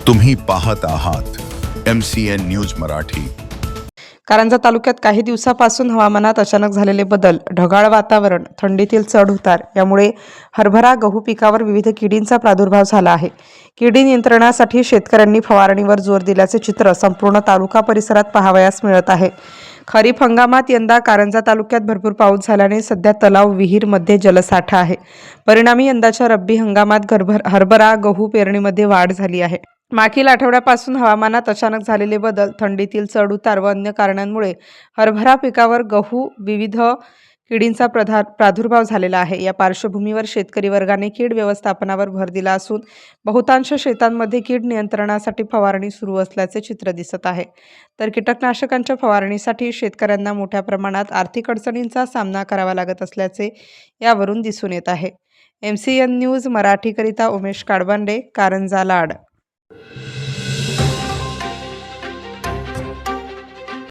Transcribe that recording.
तुम्ही पाहत आहात MCN न्यूज मराठी। कारंजा तालुक्यात काही दिवसापासून हवामानात अचानक झालेले बदल, ढगाळ वातावरण, थंडीतील चढ-उतार यामुळे हरभरा गहू पिकावर विविध किडींचा प्रादुर्भाव झाला आहे। किडी नियंत्रणासाठी शेतकऱ्यांनी फवारणीवर जोर दिल्याचे चित्र संपूर्ण तालुका परिसरात पाहावयास मिळत आहे। खरीप हंगामात यंदा कारंजा तालुक्यात भरपूर पाऊस झाल्याने सध्या तलाव विहीरमध्ये जलसाठा आहे। परिणामी यंदाच्या रब्बी हंगामात हरभरा गहू पेरणीमध्ये वाढ झाली आहे। मागील आठवड्यापासून हवामानात अचानक झालेले बदल, थंडीतील चढ-उतार व अन्य कारणांमुळे हरभरा पिकावर गहू विविध किडींचा प्रादुर्भाव झालेला आहे। या पार्श्वभूमीवर शेतकरी वर्गाने कीड व्यवस्थापनावर भर दिला असून बहुतांश शेतांमध्ये कीड नियंत्रणासाठी फवारणी सुरू असल्याचे चित्र दिसत आहे। तर कीटकनाशकांच्या फवारणीसाठी शेतकऱ्यांना मोठ्या प्रमाणात आर्थिक अडचणींचा सामना करावा लागत असल्याचे यावरून दिसून येत आहे। MCN news मराठीकरिता Umesh काडबांडे, Karanja Lad.